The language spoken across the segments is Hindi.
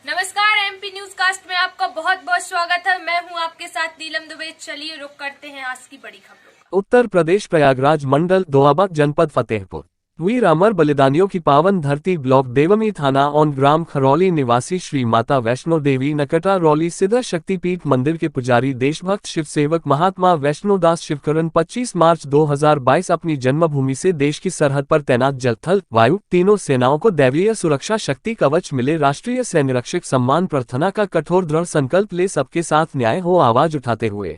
नमस्कार, एमपी न्यूज कास्ट में आपका बहुत बहुत स्वागत है। मैं हूं आपके साथ नीलम दुबे। चलिए रुक करते हैं आज की बड़ी खबरों का। उत्तर प्रदेश प्रयागराज मंडल दोआबा जनपद फतेहपुर वीर अमर बलिदानियों की पावन धरती ब्लॉक देवमी थाना ऑन ग्राम खरौली निवासी श्री माता वैष्णो देवी नकटा रौली सिद्ध शक्तिपीठ मंदिर के पुजारी देशभक्त शिव सेवक महात्मा वैष्णोदास शिवकरण 25 मार्च 2022 अपनी जन्मभूमि से देश की सरहद पर तैनात जल थल वायु तीनों सेनाओं को दैवीय सुरक्षा शक्ति कवच मिले, राष्ट्रीय सैन्य रक्षक सम्मान प्रार्थना का कठोर दृढ़ संकल्प ले सबके साथ न्याय हो आवाज उठाते हुए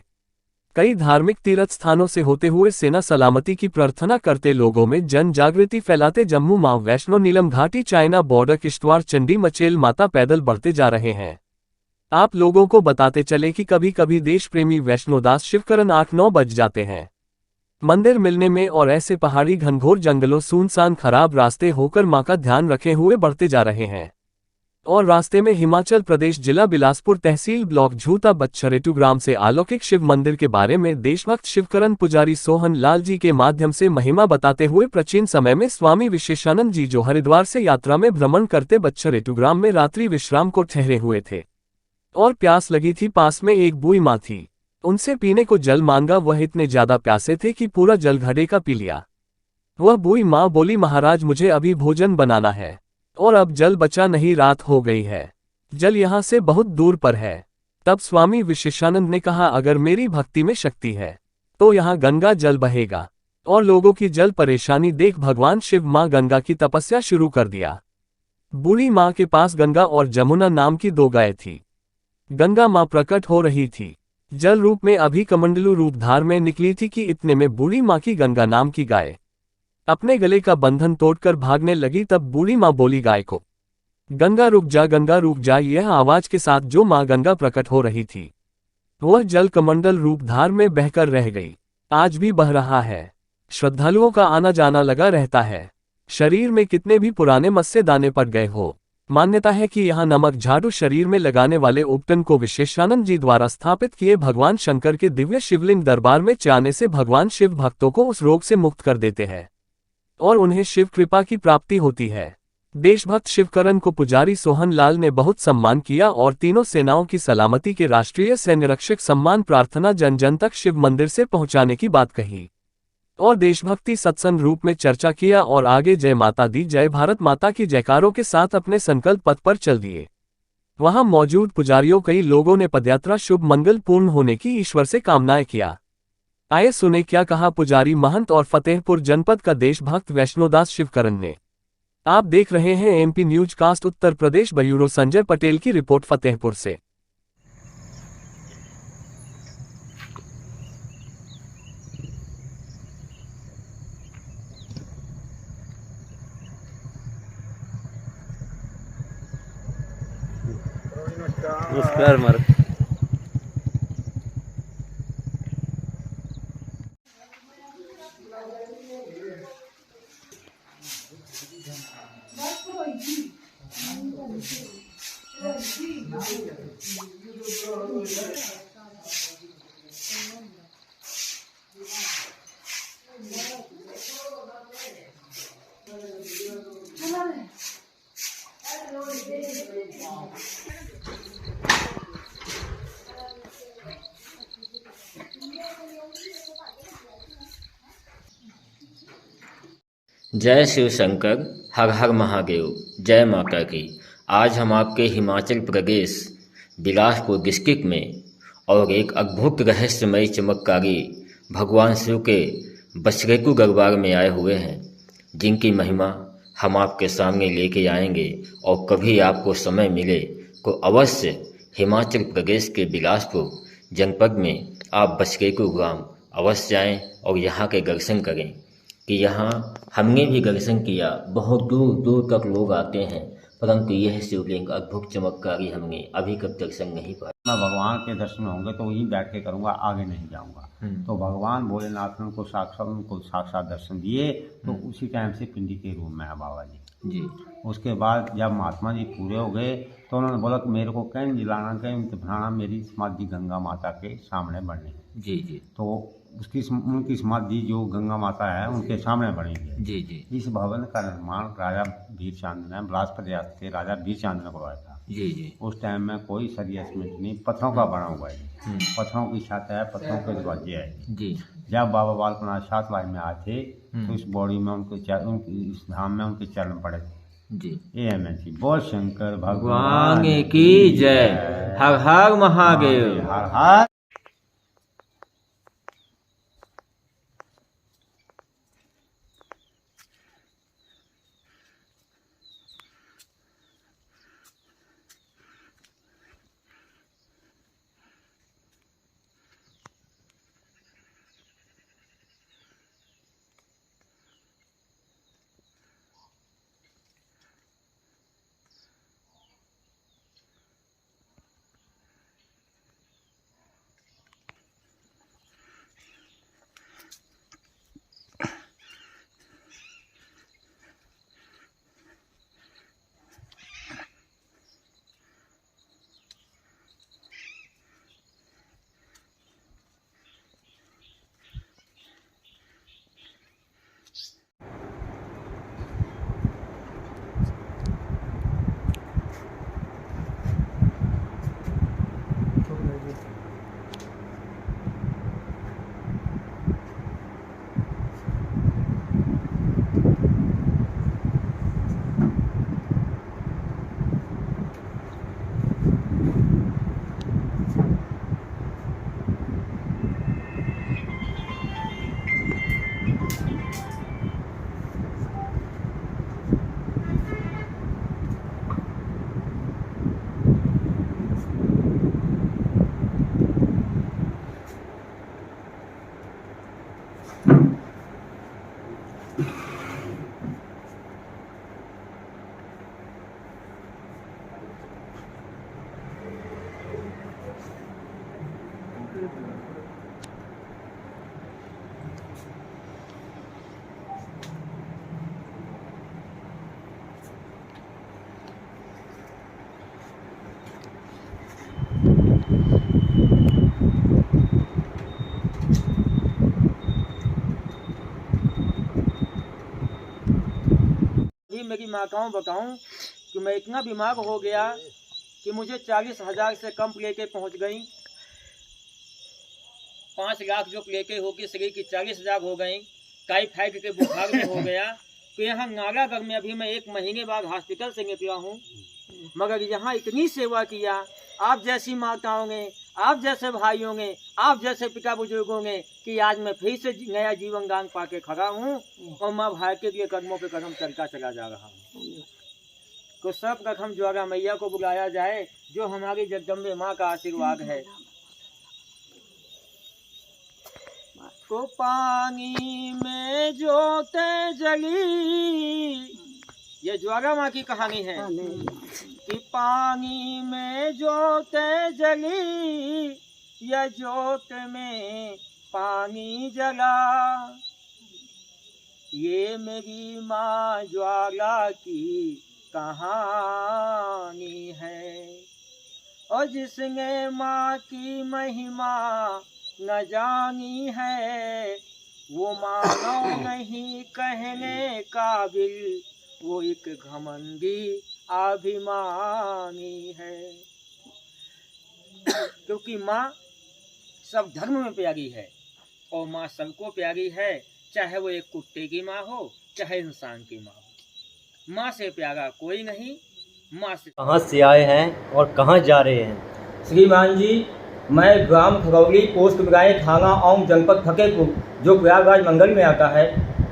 कई धार्मिक तीर्थ स्थानों से होते हुए सेना सलामती की प्रार्थना करते लोगों में जन जागृति फैलाते जम्मू मां वैष्णो नीलम घाटी चाइना बॉर्डर किश्तवाड़ चंडी मचेल माता पैदल बढ़ते जा रहे हैं। आप लोगों को बताते चले कि कभी कभी देश प्रेमी वैष्णोदास शिवकरण 8-9 बज जाते हैं मंदिर मिलने में, और ऐसे पहाड़ी घनघोर जंगलों सुनसान खराब रास्ते होकर मां का ध्यान रखे हुए बढ़ते जा रहे हैं। और रास्ते में हिमाचल प्रदेश जिला बिलासपुर तहसील ब्लॉक झूता बच्छरेटू ग्राम से अलौकिक शिव मंदिर के बारे में देशभक्त शिवकरण पुजारी सोहन लाल जी के माध्यम से महिमा बताते हुए प्राचीन समय में स्वामी विशेषानंद जी जो हरिद्वार से यात्रा में भ्रमण करते बच्छरेटू ग्राम में रात्रि विश्राम को ठहरे हुए थे और प्यास लगी थी। पास में एक बूढ़ी माँ थी, उनसे पीने को जल मांगा। वह इतने ज्यादा प्यासे थे कि पूरा जल घड़े का पी लिया। वह बूढ़ी माँ बोली, महाराज मुझे अभी भोजन बनाना है और अब जल बचा नहीं, रात हो गई है, जल यहाँ से बहुत दूर पर है। तब स्वामी विशेषानंद ने कहा, अगर मेरी भक्ति में शक्ति है तो यहाँ गंगा जल बहेगा। और लोगों की जल परेशानी देख भगवान शिव माँ गंगा की तपस्या शुरू कर दिया। बूढ़ी माँ के पास गंगा और जमुना नाम की 2 गायें थी। गंगा माँ प्रकट हो रही थी, जल रूप में अभी कमंडलू रूप धार में निकली थी कि इतने में बूढ़ी माँ की गंगा नाम की गाय अपने गले का बंधन तोड़कर भागने लगी। तब बूढ़ी माँ बोली गाय को, गंगा रुक जा, गंगा रुक जा। यह आवाज के साथ जो माँ गंगा प्रकट हो रही थी वह जल कमंडल रूप धार में बहकर रह गई। आज भी बह रहा है, श्रद्धालुओं का आना जाना लगा रहता है। शरीर में कितने भी पुराने मस्से दाने पड़ गए हो, मान्यता है कि यहाँ नमक झाड़ू शरीर में लगाने वाले उपटन को विशेषानंद जी द्वारा स्थापित किए भगवान शंकर के दिव्य शिवलिंग दरबार में चाहने से भगवान शिव भक्तों को उस रोग से मुक्त कर देते हैं और उन्हें शिव कृपा की प्राप्ति होती है। देशभक्त शिवकरण को पुजारी सोहन लाल ने बहुत सम्मान किया और तीनों सेनाओं की सलामती के राष्ट्रीय सैन्य रक्षक सम्मान प्रार्थना जन जन तक शिव मंदिर से पहुंचाने की बात कही और देशभक्ति सत्संग रूप में चर्चा किया और आगे जय माता दी, जय भारत माता की जयकारों के साथ अपने संकल्प पथ पर चल दिए। वहां मौजूद पुजारियों कई लोगों ने पदयात्रा शुभ मंगल पूर्ण होने की ईश्वर से कामनाएं किया। आइए सुने क्या कहा पुजारी महंत और फतेहपुर जनपद का देशभक्त वैष्णोदास शिवकरण ने। आप देख रहे हैं MP news cast Uttar Pradesh. Bureau Sanjay Patel की रिपोर्ट फतेहपुर से। नमस्कार मार जय शिव शंकर, हर हर महादेव, जय माता की। आज हम आपके हिमाचल प्रदेश बिलासपुर डिस्ट्रिक्ट में और एक अद्भुत रहस्यमय चमत्कारी भगवान शिव के बछरेटू दरबार में आए हुए हैं, जिनकी महिमा हम आपके सामने लेके आएंगे। और कभी आपको समय मिले तो अवश्य हिमाचल प्रदेश के बिलासपुर जनपद में आप बछरेटू ग्राम अवश्य जाएं और यहाँ के दर्शन करें कि यहाँ हमने भी दर्शन किया। बहुत दूर दूर तक लोग आते हैं, परंतु यह शिवलिंग अद्भुत चमत्कारी हमने अभी तक दर्शन नहीं पाया। मैं भगवान के दर्शन होंगे तो वहीं बैठ के करूँगा, आगे नहीं जाऊँगा। तो भगवान भोलेनाथ ने उनको साक्षात दर्शन दिए, तो उसी टाइम से पिंडी के रूप में है बाबा जी। उसके बाद जब महात्मा जी पूरे हो गए तो उन्होंने बोला कि मेरे को कहीं दिलाना, कहीं बनाना, मेरी समाधि गंगा माता के सामने बननी है। जी। तो उनकी समाधि जो गंगा माता है उनके सामने बनेगी। जी। इस भवन का निर्माण राजा वीरचंद ने, बिलासपुर प्रदेश के राजा वीरचंद ने करवाया था। जी जी। उस टाइम में कोई सरिया सीमेंट नहीं, पत्थरों का बना हुआ है। पत्थरों की छत है, पत्थरों के दरवाजे है जी। जब बाबा बालकनाथ सातवाई में आए थे तो इस बॉडी में उनके इस धाम में उनके चरण पड़े थे। जी। ये एमएनसी बोल शंकर भगवान की जय। हर हर महादेव। हर हर। मेरी माताओं बताऊं कि मैं इतना बीमार हो गया कि मुझे 40,000 से कम प्लेटें पहुंच गई। 5 लाख जो प्लेटें होगी शरीर की 40,000 हो गई। टाइफाइड के बुखार में हो गया। तो यहाँ नालागढ़ में अभी मैं 1 महीने बाद हॉस्पिटल से निकला हूँ, मगर यहाँ इतनी सेवा किया आप जैसी माताओं ने, आप जैसे भाइयों ने, आप जैसे पिता बुजुर्गों ने, कि आज मैं फिर से नया जीवन दान पाके खड़ा हूँ और माँ भाई के लिए कदमों पे कदम चलता चला जा रहा हूँ। तो सब प्रथम ज्वाला मैया को बुलाया जाए जो हमारी जगदम्बे माँ का आशीर्वाद है। तो पानी में जोते जली, ये ज्वाला माँ की कहानी है कि पानी में जोते जली, यह जोत में पानी जला, ये मेरी माँ ज्वाला की कहानी है। और जिसने माँ की महिमा न जानी है, वो मानो नहीं कहने काबिल, वो एक घमंडी अभिमानी है। क्योंकि माँ सब धर्म में प्यारी है और माँ सबको प्यारी है, चाहे वो एक कुत्ते की माँ हो चाहे इंसान की माँ हो। माँ से प्यारा कोई नहीं। माँ से कहाँ से आए हैं और कहाँ जा रहे हैं? श्रीमान जी, मैं ग्राम खरौली, पोस्ट बिगाई, थाना औंग, जनपद फतेहपुर, जो प्रयागराज मंडल में आता है,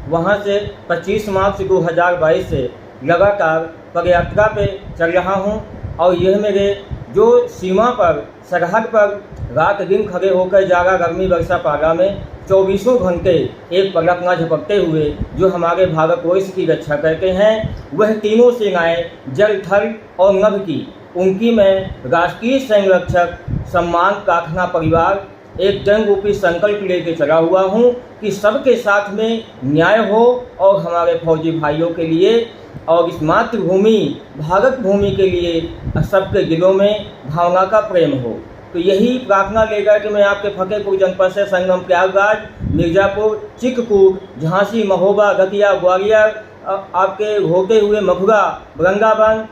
वहाँ से 25 मार्च 2022 से लगातार पदयात्रा पे चल रहा हूँ। और यह मेरे जो सीमा पर, सरहद पर रात दिन खड़े होकर जागा गर्मी वर्षा पाला में 24 घंटे एक पलक न झपकते हुए जो हमारे भारतवर्ष की रक्षा करते हैं, वह तीनों सेनाएं जल, थल और नभ की, उनकी मैं राष्ट्रीय संरक्षक सम्मान प्रार्थना परिवार एक जन रूपी संकल्प लेके चला हुआ हूँ कि सबके साथ में न्याय हो और हमारे फौजी भाइयों के लिए और इस मातृभूमि भारत भूमि के लिए सबके दिलों में भावना का प्रेम हो। तो यही प्रार्थना लेकर कि मैं आपके फतेहपुर जनपद से संगम प्रयागराज, मिर्जापुर, चित्रकूट, झांसी, महोबा, दतिया, ग्वालियर, आपके होते हुए मथुरा, वृंदावन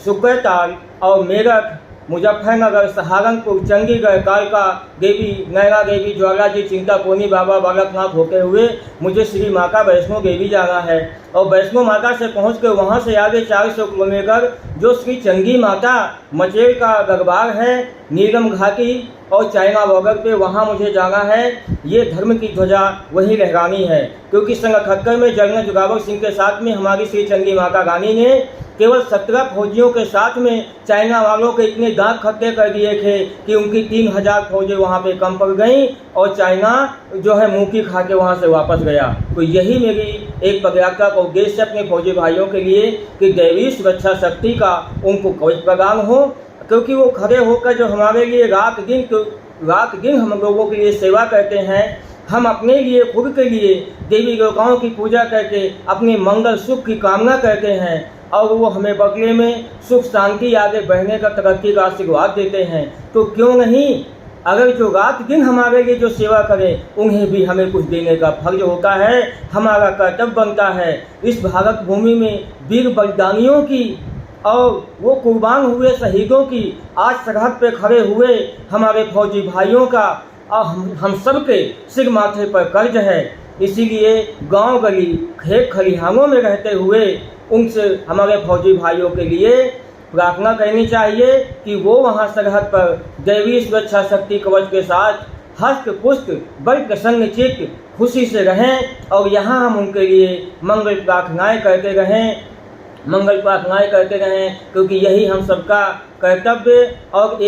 सुकरताल और मेरठ, मुजफ्फरनगर, सहारनपुर, चंडीगढ़, कालका देवी, नैना देवी, ज्वाला जी, चिंतापूर्णी बाबा, बालकनाथ होते हुए मुझे श्री माता वैष्णो देवी जाना है। और वैष्णो माता से पहुँच कर वहाँ से आगे 400 किलोमीटर जो श्री चंगी माता मचेल का दरबार है, नीलम घाटी और चाइना बॉर्डर पे, वहाँ मुझे जाना है। ये धर्म की ध्वजा वही लहरानी है, क्योंकि सन 78 में जनरल जोरावर सिंह के साथ में हमारी श्री चंगी माता रानी ने केवल 17 फौजियों के साथ में चाइना वालों के इतने दांत खट्टे कर दिए थे कि उनकी 3000 फौजें वहाँ पे कम पड़ गईं और चाइना जो है मुँह की खा के वहाँ से वापस गया। तो यही मेरी एक पदयात्रा का उद्देश्य अपने फौजी भाइयों के लिए कि दैवीय सुरक्षा शक्ति का उनको कवच प्रदान हो, क्योंकि वो खड़े होकर जो हमारे लिए रात दिन हम लोगों के लिए सेवा करते हैं। हम अपने लिए, खुद के लिए देवी देवताओं की पूजा करके अपने मंगल सुख की कामना करते हैं और वो हमें बदले में सुख शांति आगे बढ़ने का, तरक्की का आशीर्वाद देते हैं। तो क्यों नहीं, अगर जो रात दिन हमारे लिए जो सेवा करें उन्हें भी हमें कुछ देने का फर्ज होता है, हमारा कर्तव्य बनता है। इस भारत भूमि में वीर बलिदानियों की और वो कुर्बान हुए शहीदों की आज सरहद पे खड़े हुए हमारे फौजी भाइयों का और हम सब के सिर माथे पर कर्ज है। इसीलिए गांव गली खेत खलिहानों में रहते हुए उनसे हमारे फौजी भाइयों के लिए प्रार्थना करनी चाहिए कि वो वहाँ सरहद पर दैवीय सुरक्षा शक्ति कवच के साथ हस्त पुष्ट बल प्रसन्न चित्त खुशी से रहें और यहाँ हम उनके लिए मंगल प्रार्थनाएं करते रहें, क्योंकि यही हम सबका कर्तव्य और एक